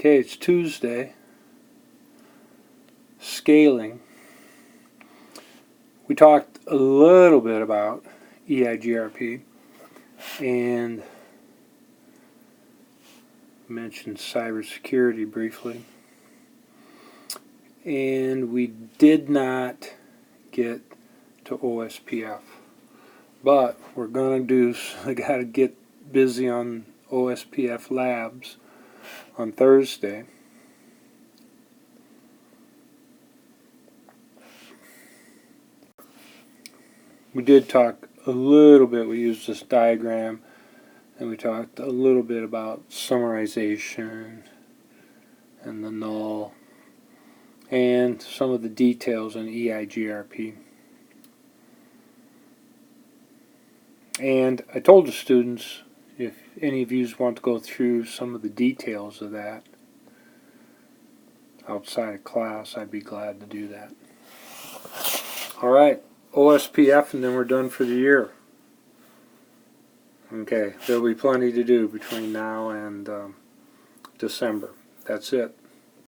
Okay, it's Tuesday. Scaling. We talked a little bit about EIGRP and mentioned cybersecurity briefly. And we did not get to OSPF. But we're going to do, I got to get busy on OSPF labs on Thursday. We did talk a little bit, we used this diagram, and we talked a little bit about summarization and the null and some of the details on EIGRP. And I told the students, if any of you want to go through some of the details of that outside of class, I'd be glad to do that. Alright, OSPF, and then we're done for the year. Okay, there'll be plenty to do between now and December. That's it.